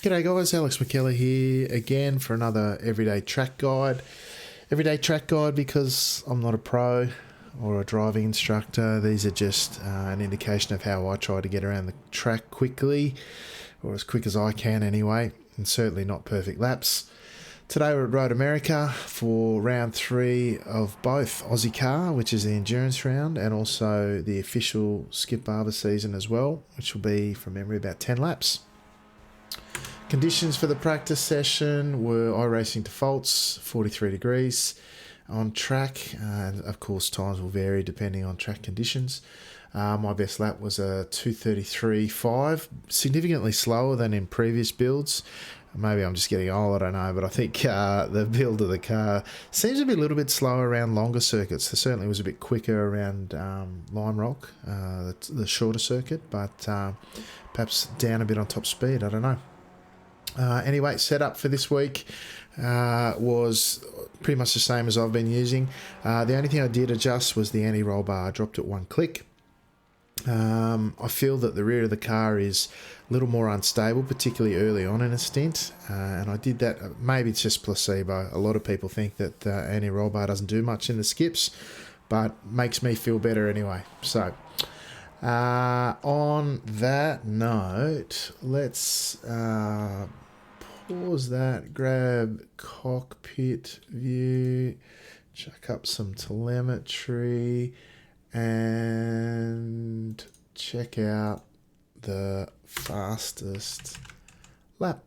G'day guys, Alex McKellar here again for another everyday track guide. Everyday track guide because I'm not a pro or a driving instructor. These are just an indication of how I try to get around the track quickly, or as quick as I can anyway, and certainly not perfect laps. Today we're at Road America for round 3 of both Aussie Car, which is the endurance round, and also the official Skip Barber season as well, which will be, from memory, about 10 laps. Conditions for the practice session were iRacing defaults, 43 degrees on track, and of course times will vary depending on track conditions. My best lap was a 2:33.5, significantly slower than in previous builds. Maybe I'm just getting old, I don't know, but I think the build of the car seems to be a little bit slower around longer circuits. There certainly was a bit quicker around Lime Rock, the shorter circuit, but perhaps down a bit on top speed, I don't know. Anyway, setup for this week was pretty much the same as I've been using. The only thing I did adjust was the anti-roll bar. I dropped it 1 click. I feel that the rear of the car is a little more unstable, particularly early on in a stint, and I did that. Maybe it's just placebo. A lot of people think that the anti-roll bar doesn't do much in the skips, but makes me feel better anyway. So on that note, let's pause that, grab cockpit view, chuck up some telemetry, and check out the fastest lap.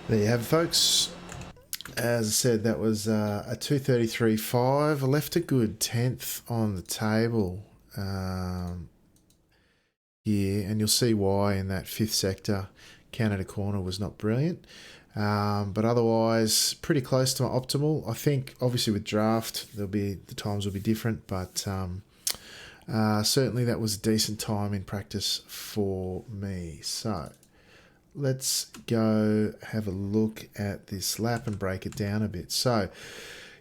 There you have it, folks. As I said, that was a 2:33.5. I left a good 10th on the table here, and you'll see why in that 5th sector. Canada corner was not brilliant, but otherwise pretty close to my optimal. I think obviously with draft the times will be different, but certainly that was a decent time in practice for me. So let's go have a look at this lap and break it down a bit. So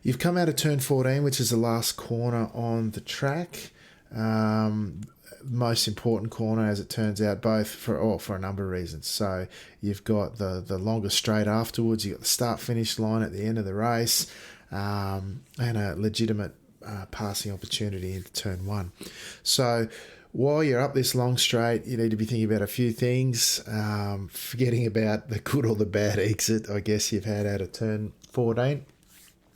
You've come out of turn 14, which is the last corner on the track. Most important corner, as it turns out, both for a number of reasons. So you've got the longest straight afterwards. You've got the start-finish line at the end of the race, and a legitimate passing opportunity into turn 1. So while you're up this long straight, you need to be thinking about a few things, forgetting about the good or the bad exit, I guess, you've had out of turn 14.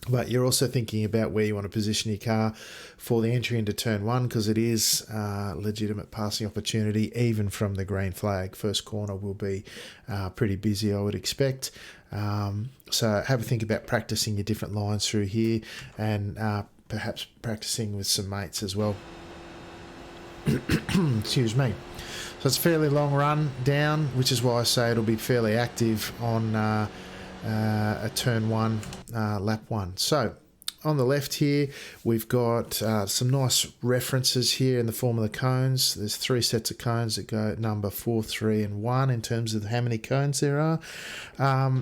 But you're also thinking about where you want to position your car for the entry into turn 1, because it is a legitimate passing opportunity, even from the green flag. First corner will be pretty busy, I would expect. So have a think about practicing your different lines through here, and perhaps practicing with some mates as well. Excuse me. So it's a fairly long run down, which is why I say it'll be fairly active on a turn 1, lap 1. So on the left here, we've got some nice references here in the form of the cones. There's 3 sets of cones that go number 4, 3, and 1 in terms of how many cones there are.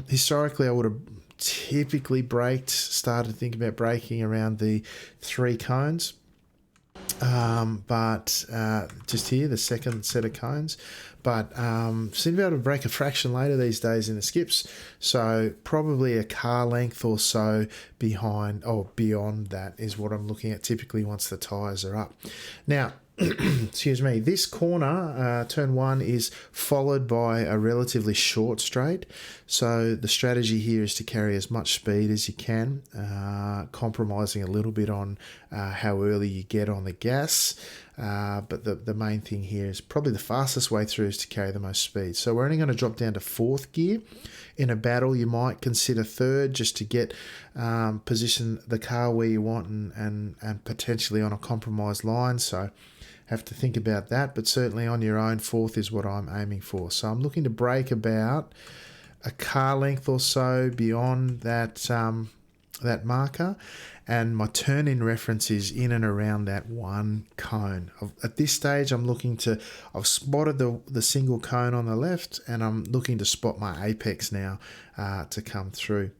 Historically, I would have typically started thinking about braking around the 3 cones. But just here, the second set of cones. But seem to be able to brake a fraction later these days in the skips. So probably a car length or so behind or beyond that is what I'm looking at typically once the tyres are up. Now, excuse me, this corner, turn 1, is followed by a relatively short straight. So the strategy here is to carry as much speed as you can, compromising a little bit on how early you get on the gas. But the main thing here is probably the fastest way through is to carry the most speed. So we're only going to drop down to 4th gear. In a battle, you might consider 3rd just to get position the car where you want and potentially on a compromised line. So have to think about that, but certainly on your own, 4th is what I'm aiming for. So I'm looking to brake about a car length or so beyond that that marker, and my turn-in reference is in and around that 1 cone. At this stage, I've spotted the single cone on the left, and I'm looking to spot my apex now to come through.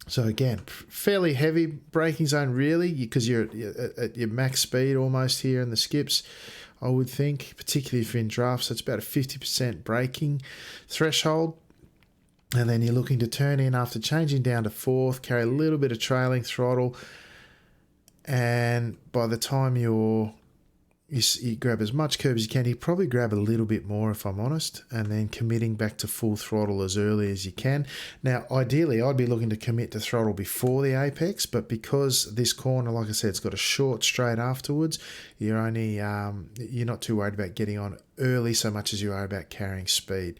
So again, fairly heavy braking zone really, because you're at your max speed almost here in the skips, I would think, particularly if you're in draft. So it's about a 50% braking threshold. And then you're looking to turn in after changing down to 4th, carry a little bit of trailing throttle. And by the time you grab as much curb as you can, you probably grab a little bit more if I'm honest, and then committing back to full throttle as early as you can. Now, ideally, I'd be looking to commit to throttle before the apex, but because this corner, like I said, it's got a short straight afterwards, you're not too worried about getting on early so much as you are about carrying speed.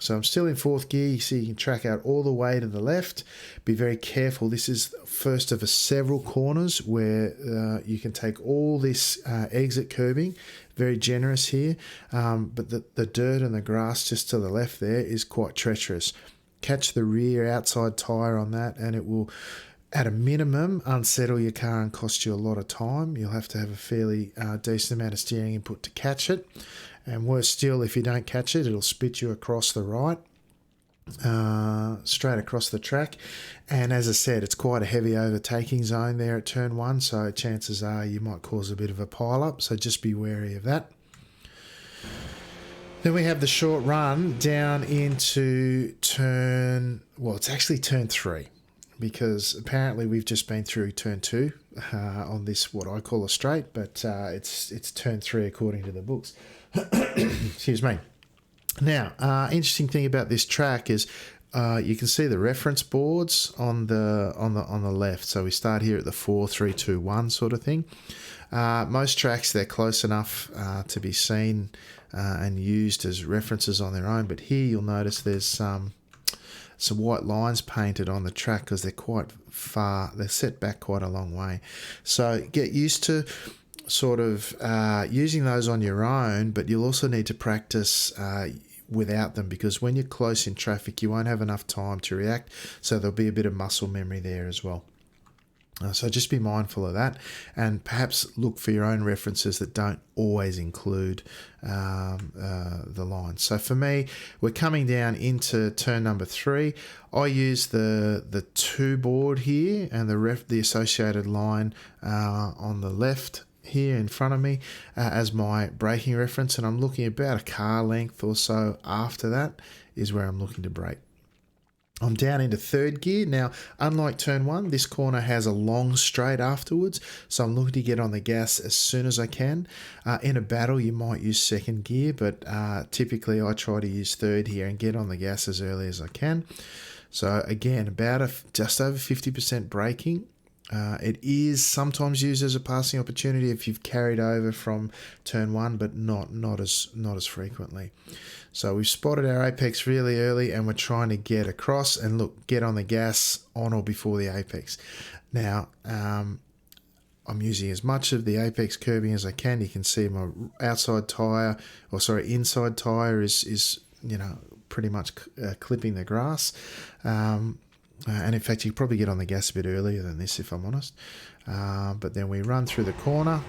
So I'm still in 4th gear, so you can track out all the way to the left. Be very careful. This is first of several corners where you can take all this exit curbing. Very generous here, but the dirt and the grass just to the left there is quite treacherous. Catch the rear outside tyre on that, and it will, at a minimum, unsettle your car and cost you a lot of time. You'll have to have a fairly decent amount of steering input to catch it. And worse still, if you don't catch it, it'll spit you across the right, straight across the track. And as I said, it's quite a heavy overtaking zone there at turn 1, so chances are you might cause a bit of a pile-up, so just be wary of that. Then we have the short run down into it's actually turn 3, because apparently we've just been through turn 2 on this, what I call a straight, but it's turn 3 according to the books. Excuse me. Now, interesting thing about this track is you can see the reference boards on the left. So we start here at the 4, 3, 2, 1 sort of thing. Most tracks, they're close enough to be seen and used as references on their own, but here you'll notice there's some white lines painted on the track because they're quite far, they're set back quite a long way. So get used to sort of using those on your own, but you'll also need to practice without them, because when you're close in traffic you won't have enough time to react, so there'll be a bit of muscle memory there as well. So just be mindful of that, and perhaps look for your own references that don't always include the lines. So for me, we're coming down into turn number 3. I use the 2 board here and the associated line on the left here in front of me as my braking reference, and I'm looking about a car length or so after that is where I'm looking to brake. I'm down into 3rd gear. Now, unlike turn 1, this corner has a long straight afterwards, so I'm looking to get on the gas as soon as I can. In a battle, you might use 2nd gear, but typically I try to use 3rd here and get on the gas as early as I can. So again, about just over 50% braking. It is sometimes used as a passing opportunity if you've carried over from turn 1, but not as frequently. So we've spotted our apex really early, and we're trying to get across and get on the gas on or before the apex. Now, I'm using as much of the apex curbing as I can. You can see my inside tyre is pretty much clipping the grass. And in fact, you probably get on the gas a bit earlier than this, if I'm honest. But then we run through the corner,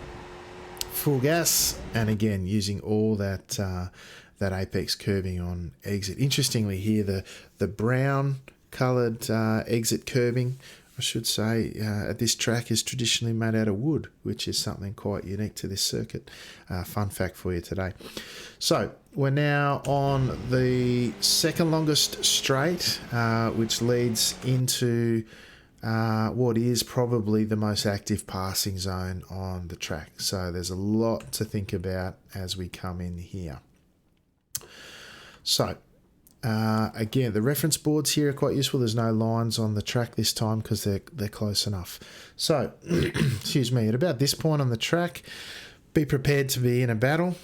full gas, and again, using all that apex curbing on exit. Interestingly here, the brown coloured exit curbing, I should say, at this track is traditionally made out of wood, which is something quite unique to this circuit. Fun fact for you today. So we're now on the 2nd longest straight, which leads into what is probably the most active passing zone on the track. So there's a lot to think about as we come in here. So again, the reference boards here are quite useful. There's no lines on the track this time because they're close enough. So, excuse me, at about this point on the track, be prepared to be in a battle.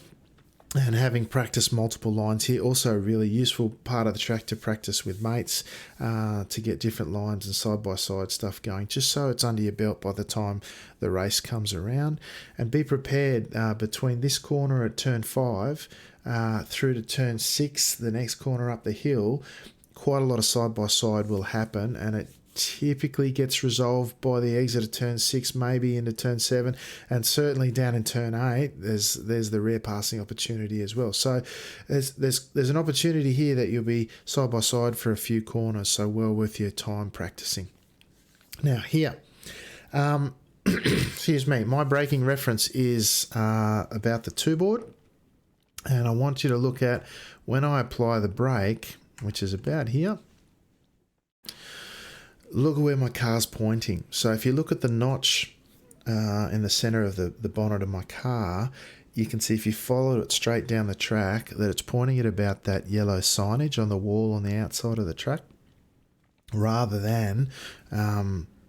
And having practiced multiple lines here, also a really useful part of the track to practice with mates, to get different lines and side-by-side stuff going, just so it's under your belt by the time the race comes around. And be prepared between this corner at turn 5 through to turn 6, the next corner up the hill, quite a lot of side-by-side will happen, and it typically gets resolved by the exit of turn 6, maybe into turn 7, and certainly down in turn 8 there's the rear passing opportunity as well. So there's an opportunity here that you'll be side by side for a few corners, so well worth your time practicing. Now here, excuse me, my braking reference is about the 2 board, and I want you to look at when I apply the brake, which is about here. Look at where my car's pointing. So if you look at the notch in the center of the bonnet of my car, you can see if you follow it straight down the track that it's pointing at about that yellow signage on the wall on the outside of the track, rather than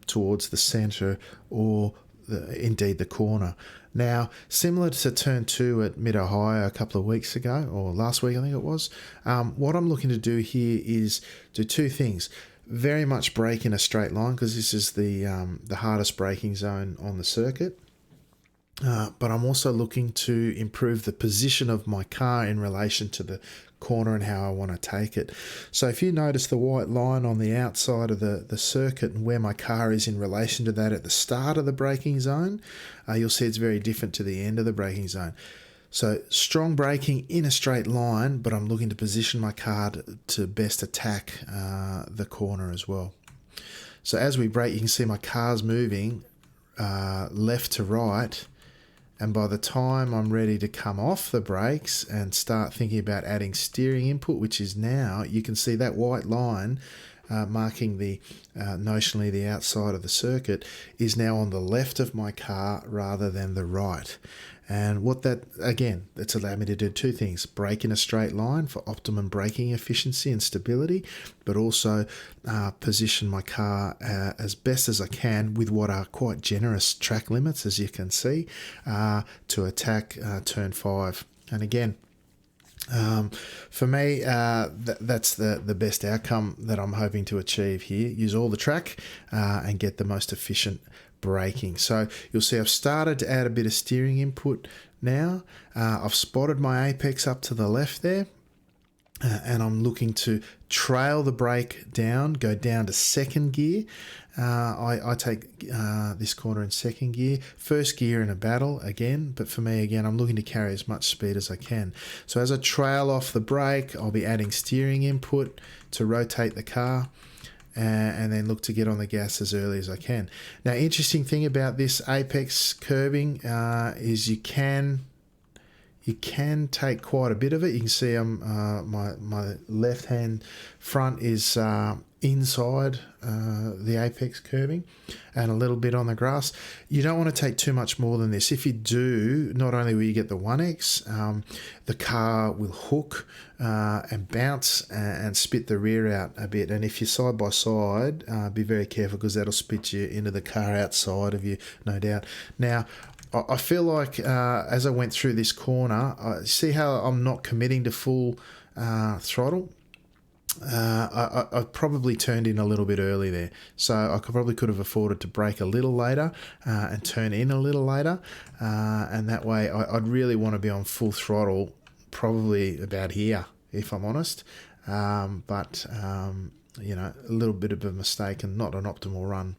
towards the center or indeed the corner. Now, similar to turn 2 at Mid-Ohio a couple of weeks ago, or last week I think it was, what I'm looking to do here is do 2 things. Very much brake in a straight line, because this is the hardest braking zone on the circuit. But I'm also looking to improve the position of my car in relation to the corner and how I want to take it. So if you notice the white line on the outside of the circuit and where my car is in relation to that at the start of the braking zone, you'll see it's very different to the end of the braking zone. So strong braking in a straight line, but I'm looking to position my car to best attack the corner as well. So as we brake, you can see my car's moving left to right, and by the time I'm ready to come off the brakes and start thinking about adding steering input, which is now, you can see that white line marking the notionally the outside of the circuit is now on the left of my car rather than the right. And what that, again, that's allowed me to do 2 things: brake in a straight line for optimum braking efficiency and stability, but also position my car as best as I can with what are quite generous track limits, as you can see, to attack turn 5. And again, for me, that's the best outcome that I'm hoping to achieve here. Use all the track and get the most efficient braking. So you'll see I've started to add a bit of steering input now. I've spotted my apex up to the left there. and I'm looking to trail the brake down, go down to second gear. I take this corner in second gear. First gear in a battle again, but for me again, I'm looking to carry as much speed as I can. So as I trail off the brake, I'll be adding steering input to rotate the car, and then look to get on the gas as early as I can. Now, interesting thing about this apex curbing is you can take quite a bit of it. You can see my left hand front is inside the apex curbing and a little bit on the grass. You don't want to take too much more than this. If you do, not only will you get the 1X, the car will hook and bounce and spit the rear out a bit. And if you're side by side, be very careful, because that'll spit you into the car outside of you, no doubt. Now, I feel like as I went through this corner, see how I'm not committing to full throttle? I probably turned in a little bit early there, so I could have afforded to brake a little later and turn in a little later, and that way I'd really want to be on full throttle probably about here, if I'm honest. But you know, a little bit of a mistake and not an optimal run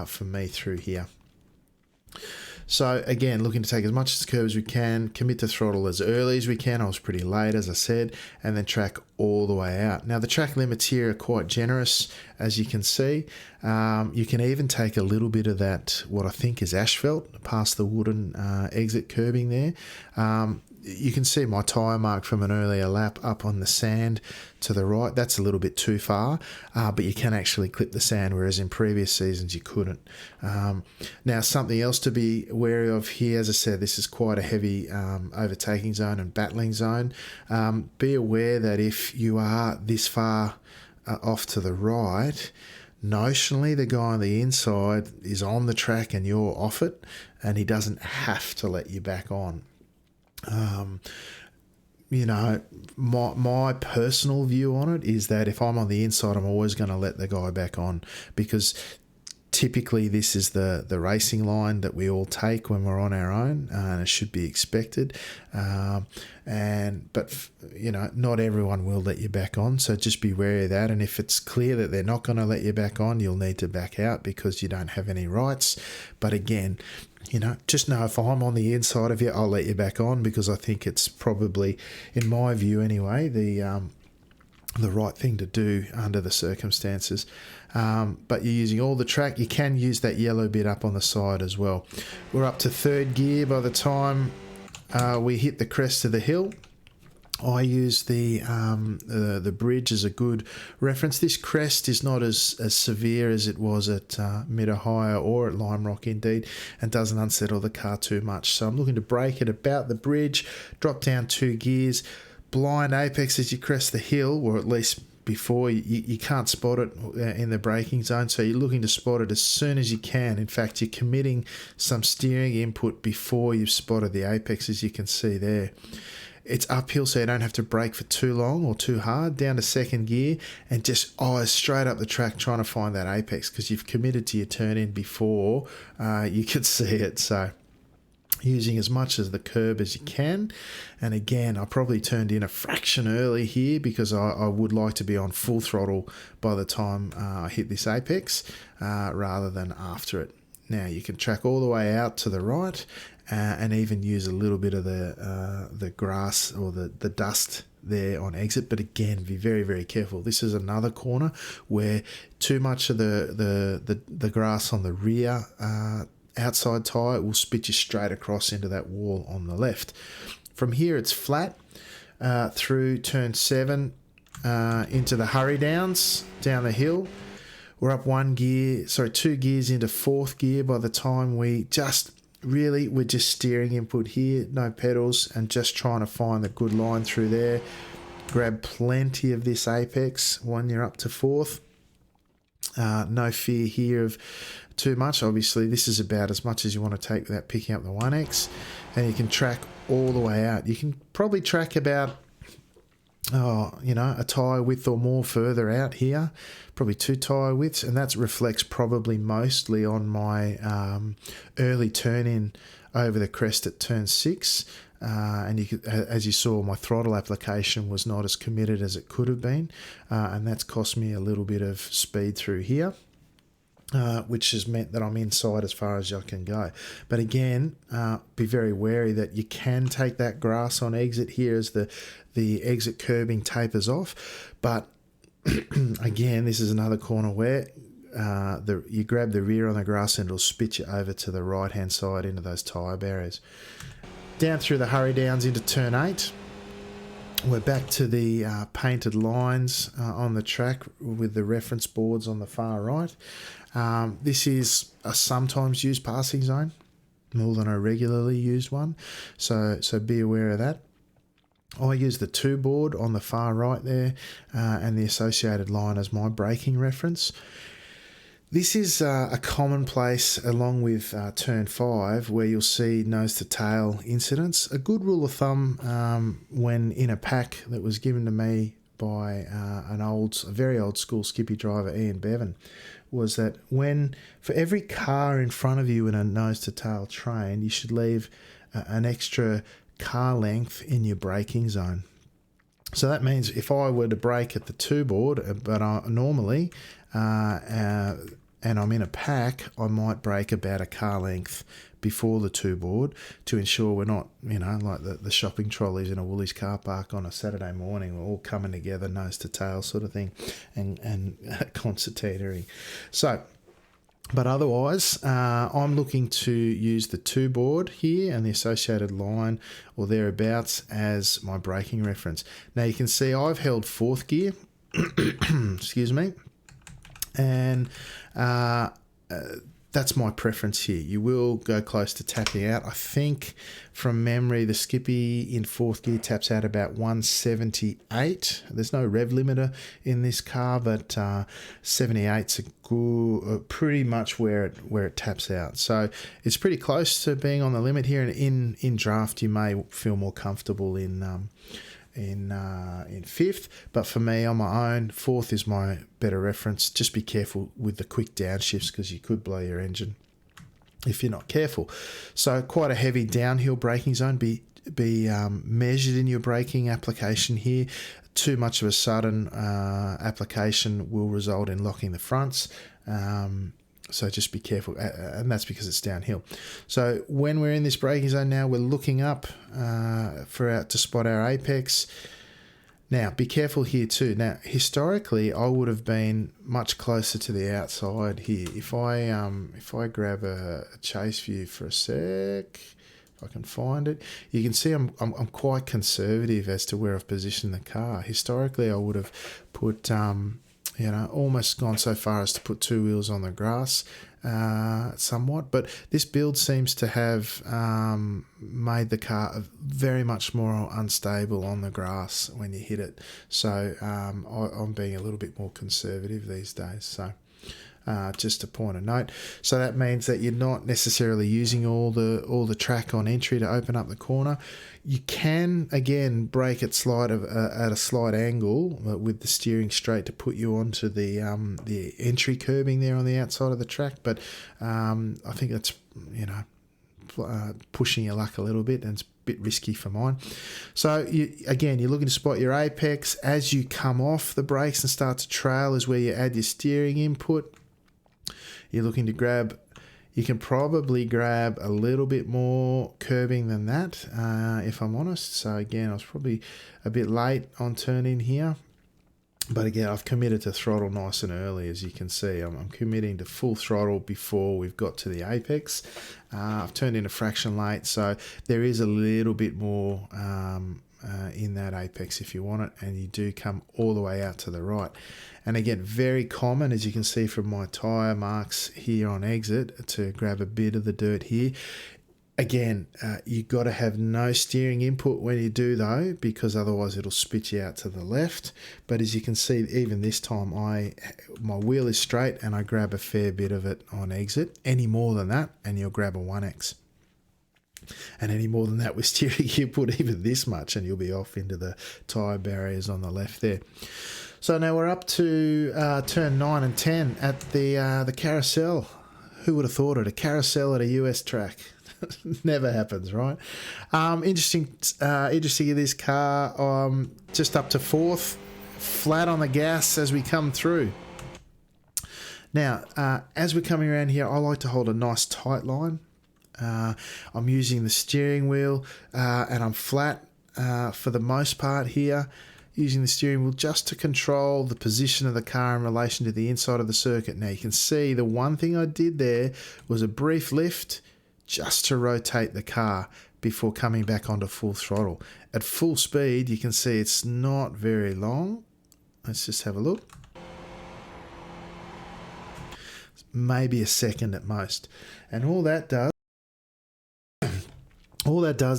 for me through here. So again, looking to take as much as the curve as we can, commit to throttle as early as we can. I was pretty late, as I said, and then track all the way out. Now, the track limits here are quite generous, as you can see. You can even take a little bit of that, what I think is asphalt, past the wooden exit curbing there. You can see my tyre mark from an earlier lap up on the sand to the right. That's a little bit too far, but you can actually clip the sand, whereas in previous seasons you couldn't. Now, something else to be wary of here, as I said, this is quite a heavy overtaking zone and battling zone. Be aware that if you are this far off to the right, notionally the guy on the inside is on the track and you're off it, and he doesn't have to let you back on. You know, my personal view on it is that if I'm on the inside, I'm always going to let the guy back on, because typically this is the racing line that we all take when we're on our own, and it should be expected. But you know, not everyone will let you back on, so just be wary of that. And if it's clear that they're not going to let you back on, you'll need to back out because you don't have any rights. But again, you know, just know if I'm on the inside of you, I'll let you back on, because I think it's probably, in my view anyway, the right thing to do under the circumstances. But you're using all the track. You can use that yellow bit up on the side as well. We're up to third gear by the time we hit the crest of the hill. I use the bridge as a good reference. This crest is not as severe as it was at Mid-Ohio or at Lime Rock indeed, and doesn't unsettle the car too much. So I'm looking to brake at about the bridge, drop down 2 gears, blind apex as you crest the hill, or at least before. You can't spot it in the braking zone, so you're looking to spot it as soon as you can. In fact, you're committing some steering input before you've spotted the apex, as you can see there. It's uphill, so you don't have to brake for too long or too hard. Down to second gear and just eyes straight up the track trying to find that apex, because you've committed to your turn in before you could see it. So using as much as the curb as you can. And again, I probably turned in a fraction early here because I would like to be on full throttle by the time I hit this apex rather than after it. Now you can track all the way out to the right and even use a little bit of the grass or the dust there on exit. But again, be very, very careful. This is another corner where too much of the grass on the rear outside tyre will spit you straight across into that wall on the left. From here it's flat through turn 7 into the hurry downs down the hill. We're up 2 gears into 4th gear by the time we're just steering input here, no pedals, and just trying to find the good line through there. Grab plenty of this apex when you're up to 4th. No fear here of too much. Obviously, this is about as much as you want to take without picking up the 1X, and you can track all the way out. You can probably track about a tyre width or more further out here, probably 2 tyre widths, and that reflects probably mostly on my early turn in over the crest at turn 6. and you could, as you saw, my throttle application was not as committed as it could have been, and that's cost me a little bit of speed through here. Which has meant that I'm inside as far as I can go. But again, be very wary that you can take that grass on exit here as the exit curbing tapers off. But again, this is another corner where you grab the rear on the grass and it'll spit you over to the right-hand side into those tyre barriers. Down through the hurry downs into turn 8. We're back to the painted lines on the track with the reference boards on the far right. This is a sometimes used passing zone, more than a regularly used one, so be aware of that. I use the 2 board on the far right there and the associated line as my braking reference. This is a commonplace along with turn 5 where you'll see nose to tail incidents. A good rule of thumb when in a pack that was given to me by a very old school skippy driver, Ian Bevan, was that for every car in front of you in a nose to tail train, you should leave an extra car length in your braking zone. So that means if I were to brake at the 2 board, but normally, and I'm in a pack, I might brake about a car length before the 2 board to ensure we're not, like the shopping trolleys in a Woolies car park on a Saturday morning. We're all coming together nose to tail sort of thing and concertinaing. So, but otherwise, I'm looking to use the 2 board here and the associated line or thereabouts as my braking reference. Now you can see I've held 4th gear, excuse me, and that's my preference here. You will go close to tapping out. I think from memory, the Skippy in 4th gear taps out about 178. There's no rev limiter in this car, but 78's a good, pretty much where it taps out. So it's pretty close to being on the limit here. And in draft, you may feel more comfortable in 5th, but for me on my own, 4th is my better reference. Just be careful with the quick downshifts because you could blow your engine if you're not careful. So quite a heavy downhill braking zone. Be measured in your braking application here. Too much of a sudden application will result in locking the fronts. So just be careful, and that's because it's downhill. So when we're in this braking zone now, we're looking up to spot our apex. Now, be careful here too. Now, historically, I would have been much closer to the outside here. If I grab a chase view for a sec, if I can find it, you can see I'm quite conservative as to where I've positioned the car. Historically, I would have put almost gone so far as to put 2 wheels on the grass somewhat. But this build seems to have made the car very much more unstable on the grass when you hit it. So I'm being a little bit more conservative these days. So just a point of note. So that means that you're not necessarily using all the track on entry to open up the corner. You can again brake at a slight angle with the steering straight to put you onto the entry curbing there on the outside of the track. But I think that's pushing your luck a little bit, and it's a bit risky for mine. So you're looking to spot your apex as you come off the brakes and start to trail is where you add your steering input. You're looking to you can probably grab a little bit more curbing than that, if I'm honest. So again, I was probably a bit late on turning here. But again, I've committed to throttle nice and early, as you can see. I'm committing to full throttle before we've got to the apex. I've turned in a fraction late, so there is a little bit more in that apex if you want it, and you do come all the way out to the right. And again, very common, as you can see from my tyre marks here on exit, to grab a bit of the dirt here. Again, you've got to have no steering input when you do though, because otherwise it'll spit you out to the left. But as you can see, even this time my wheel is straight and I grab a fair bit of it on exit. Any more than that and you'll grab a 1X. And any more than that with steering input, even this much, and you'll be off into the tyre barriers on the left there. So now we're up to turn 9 and 10 at the Carousel. Who would have thought it? A carousel at a US track. Never happens, right? Interesting in this car. Just up to fourth, flat on the gas as we come through. Now, as we're coming around here, I like to hold a nice tight line. I'm using the steering wheel and I'm flat for the most part here, using the steering wheel just to control the position of the car in relation to the inside of the circuit. Now you can see the one thing I did there was a brief lift just to rotate the car before coming back onto full throttle. At full speed, you can see it's not very long. Let's just have a look. Maybe a second at most. And all that does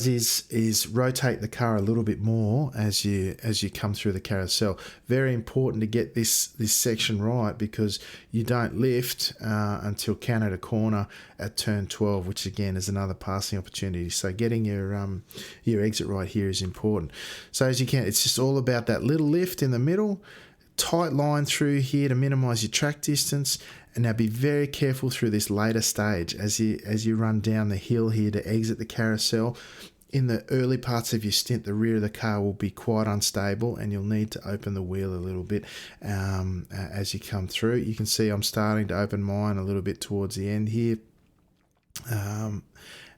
is rotate the car a little bit more as you come through the carousel. Very important to get this section right, because you don't lift until Canada corner at turn 12, which again is another passing opportunity. So getting your exit right here is important. So as you can, it's just all about that little lift in the middle, tight line through here to minimize your track distance. And now be very careful through this later stage as you run down the hill here to exit the carousel. In the early parts of your stint, the rear of the car will be quite unstable and you'll need to open the wheel a little bit as you come through. You can see I'm starting to open mine a little bit towards the end here.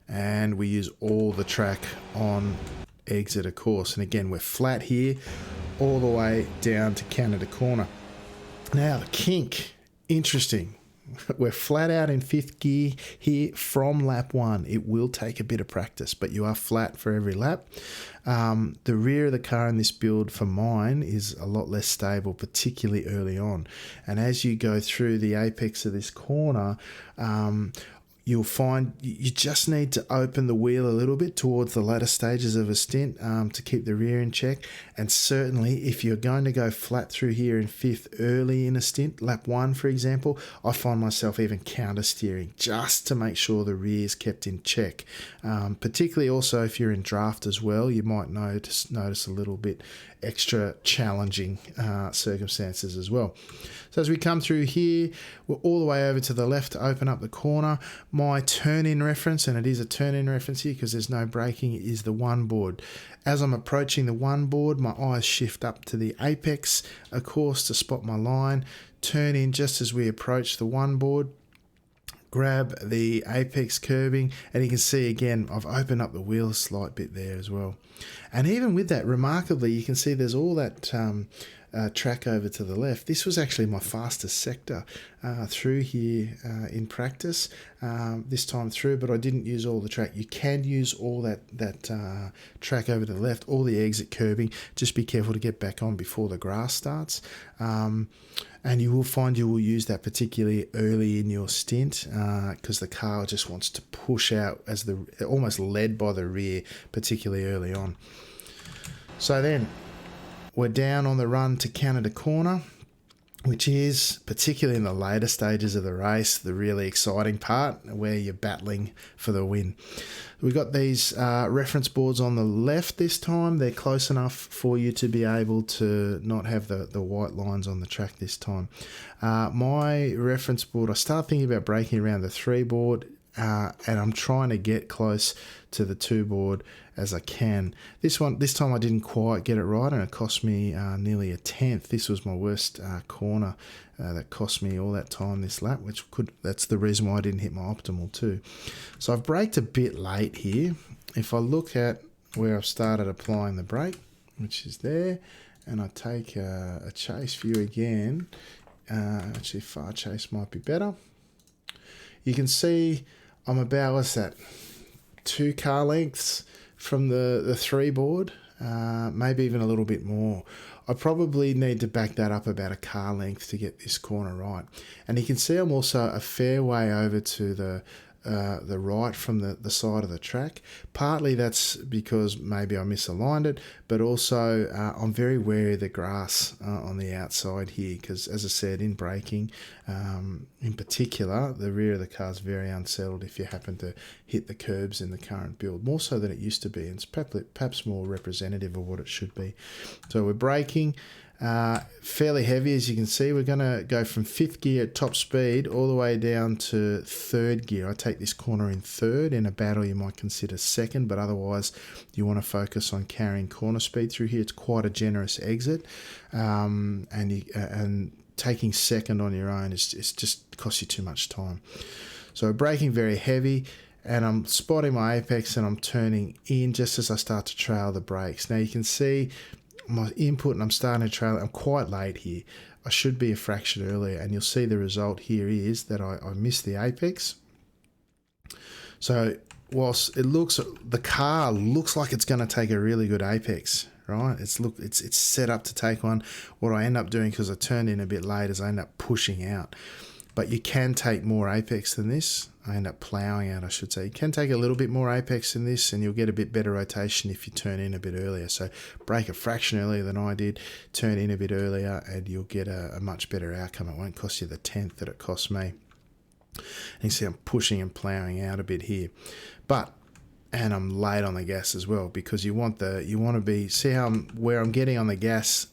And we use all the track on exit, of course. And again, we're flat here all the way down to Canada corner. Now the kink. Interesting. We're flat out in fifth gear here from lap 1. It will take a bit of practice, but you are flat for every lap. The rear of the car in this build for mine is a lot less stable, particularly early on. And as you go through the apex of this corner, you'll find you just need to open the wheel a little bit towards the latter stages of a stint to keep the rear in check. And certainly if you're going to go flat through here in fifth early in a stint, lap 1 for example, I find myself even counter steering just to make sure the rear is kept in check. Particularly also if you're in draft as well, you might notice a little bit extra challenging circumstances as well. So as we come through here, we're all the way over to the left to open up the corner. My turn-in reference, and it is a turn-in reference here because there's no braking, is the 1 board. As I'm approaching the 1 board, my eyes shift up to the apex, of course, to spot my line. Turn in just as we approach the 1 board. Grab the apex curbing, and you can see again I've opened up the wheel a slight bit there as well. And even with that, remarkably, you can see there's all that track over to the left. This was actually my fastest sector through here in practice this time through, but I didn't use all the track. You can use all that track over to the left, all the exit curbing. Just be careful to get back on before the grass starts. And you will find you will use that particularly early in your stint because the car just wants to push out as almost led by the rear, particularly early on. So then we're down on the run to Canada corner, which is, particularly in the later stages of the race, the really exciting part where you're battling for the win. We've got these reference boards on the left this time. They're close enough for you to be able to not have the white lines on the track this time. My reference board, I start thinking about breaking around the 3 board, and I'm trying to get close to the 2 board as I can. This time I didn't quite get it right, and it cost me nearly a tenth. This was my worst corner that cost me all that time this lap, that's the reason why I didn't hit my optimal too. So I've braked a bit late here. If I look at where I've started applying the brake, which is there, and I take a chase view again, actually far chase might be better. You can see I'm about, what's that, 2 car lengths from the 3 board, maybe even a little bit more. I probably need to back that up about a car length to get this corner right. And you can see I'm also a fair way over to the right from the side of the track. Partly that's because maybe I misaligned it, but also I'm very wary of the grass on the outside here because, as I said, in braking in particular, the rear of the car is very unsettled if you happen to hit the curbs in the current build, more so than it used to be, and it's perhaps more representative of what it should be. So we're braking. Fairly heavy, as you can see. We're going to go from 5th gear at top speed all the way down to 3rd gear. I take this corner in 3rd. In a battle, you might consider 2nd, but otherwise you want to focus on carrying corner speed through here. It's quite a generous exit, and taking 2nd on your own is just costs you too much time. So braking very heavy, and I'm spotting my apex and I'm turning in just as I start to trail the brakes. Now you can see my input and I'm starting to trail. I'm quite late here. I should be a fraction earlier, and you'll see the result here is that I missed the apex. So whilst the car looks like it's going to take a really good apex, right? It's set up to take one. What I end up doing, because I turned in a bit late, is I end up pushing out. But you can take more apex than this. I end up ploughing out, I should say. You can take a little bit more apex than this, and you'll get a bit better rotation if you turn in a bit earlier. So brake a fraction earlier than I did, turn in a bit earlier, and you'll get a much better outcome. It won't cost you the 10th that it cost me. And you see I'm pushing and ploughing out a bit here. And I'm late on the gas as well, because you want to be, see how where I'm getting on the gas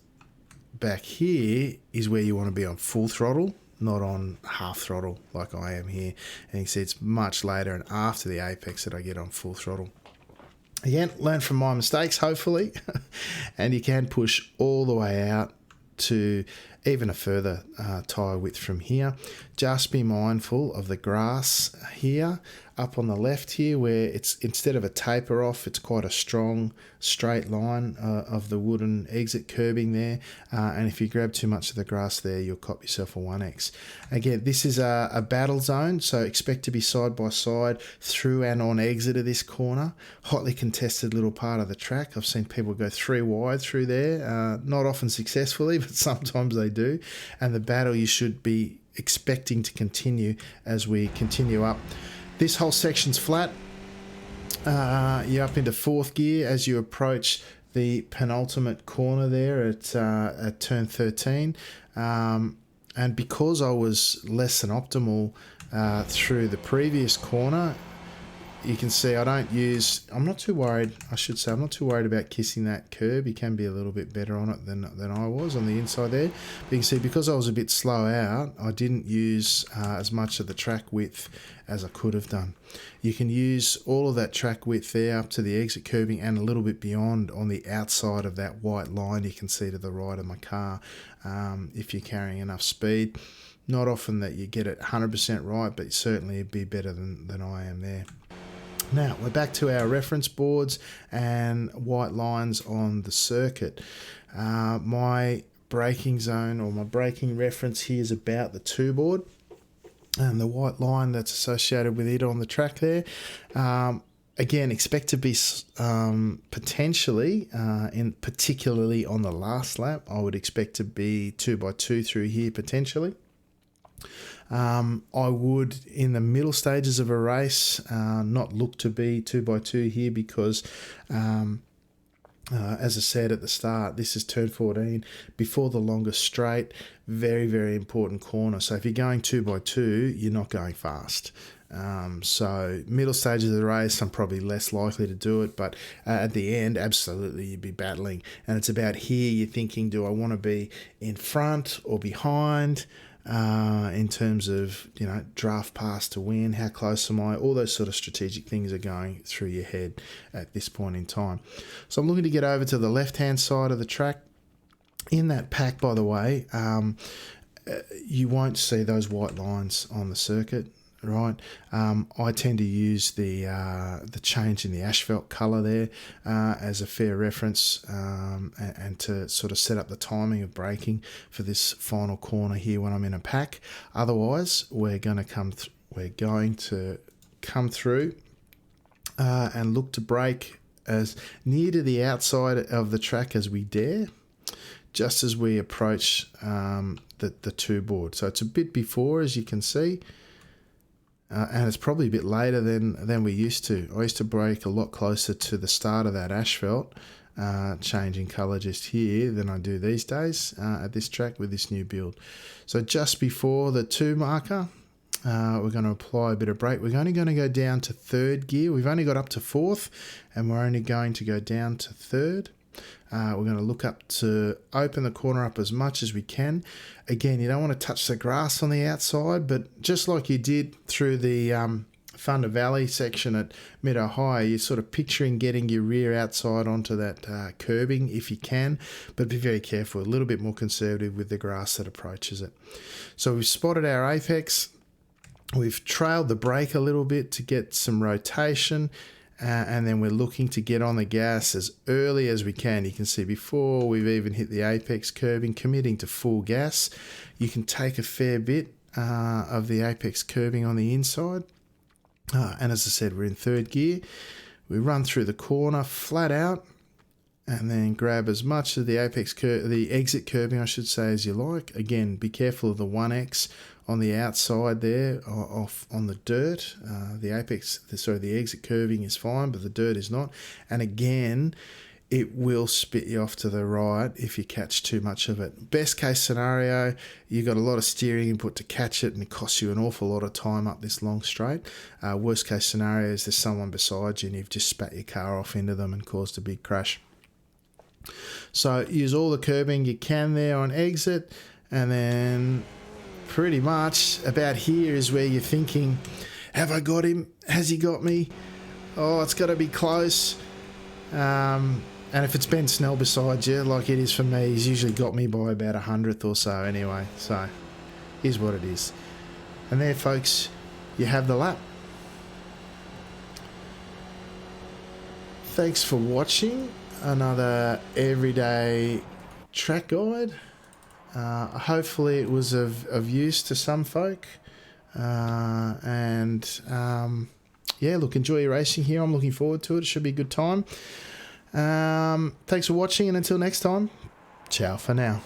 back here is where you want to be on full throttle, not on half throttle like I am here. And you can see it's much later and after the apex that I get on full throttle. Again, learn from my mistakes, hopefully, and you can push all the way out to even a further tyre width from here. Just be mindful of the grass here up on the left here, where it's, instead of a taper off, it's quite a strong straight line of the wooden exit curbing there, and if you grab too much of the grass there, you'll cop yourself a 1x. Again, this is a battle zone, so expect to be side by side through and on exit of this corner. Hotly contested little part of the track. I've seen people go 3 wide through there, not often successfully, but sometimes they do. And the battle you should be expecting to continue as we continue up. This whole section's flat. You're up into 4th gear as you approach the penultimate corner there at turn 13. And because I was less than optimal through the previous corner, you can see I'm not too worried, I should say, I'm not too worried about kissing that curb. You can be a little bit better on it than I was on the inside there. But you can see, because I was a bit slow out, I didn't use as much of the track width as I could have done. You can use all of that track width there up to the exit curbing and a little bit beyond on the outside of that white line you can see to the right of my car, if you're carrying enough speed. Not often that you get it 100% right, but certainly it'd be better than I am there. Now, we're back to our reference boards and white lines on the circuit. My braking zone, or my braking reference here, is about the 2 board, and the white line that's associated with it on the track there. Again, expect to be potentially, particularly on the last lap, I would expect to be 2x2 through here potentially. I would, in the middle stages of a race, not look to be 2x2 here, because as I said at the start, this is turn 14 before the longest straight. Very, very important corner. So if you're going 2x2, you're not going fast. So middle stages of the race, I'm probably less likely to do it, but at the end, absolutely, you'd be battling. And it's about here, you're thinking, do I want to be in front or behind? In terms of, draft pass to win, how close am I? All those sort of strategic things are going through your head at this point in time. So I'm looking to get over to the left-hand side of the track. In that pack, by the way, you won't see those white lines on the circuit, right? I tend to use the change in the asphalt colour there as a fair reference, and to sort of set up the timing of braking for this final corner here when I'm in a pack. Otherwise, we're going to come through and look to brake as near to the outside of the track as we dare, just as we approach the 2 board. So it's a bit before, as you can see. And it's probably a bit later than we used to. I used to brake a lot closer to the start of that asphalt, changing colour just here, than I do these days at this track with this new build. So just before the 2 marker, we're going to apply a bit of brake. We're only going to go down to 3rd gear. We've only got up to 4th, and we're only going to go down to 3rd. We're going to look up to open the corner up as much as we can. Again, you don't want to touch the grass on the outside, but just like you did through the Thunder Valley section at Meadow High, you're sort of picturing getting your rear outside onto that curbing if you can, but be very careful, a little bit more conservative with the grass that approaches it. So we've spotted our apex. We've trailed the brake a little bit to get some rotation, and then we're looking to get on the gas as early as we can. You can see before we've even hit the apex curbing, committing to full gas. You can take a fair bit of the apex curbing on the inside. And as I said, we're in third gear. We run through the corner flat out, and then grab as much of the the exit curbing, I should say, as you like. Again, be careful of the 1X on the outside there, off on the dirt. The exit curving is fine, but the dirt is not. And again, it will spit you off to the right if you catch too much of it. Best case scenario, you've got a lot of steering input to catch it, and it costs you an awful lot of time up this long straight. Worst case scenario is there's someone beside you and you've just spat your car off into them and caused a big crash. So use all the curbing you can there on exit, and then pretty much about here is where you're thinking, have I got him? Has he got me? Oh, it's got to be close. And if it's Ben Snell beside you, like it is for me, he's usually got me by about 100th or so anyway. So here's what it is. And there, folks, you have the lap. Thanks for watching another everyday track guide. Hopefully it was of use to some folk. Yeah, look, enjoy your racing here. I'm looking forward to it. It should be a good time. Thanks for watching, and until next time, ciao for now.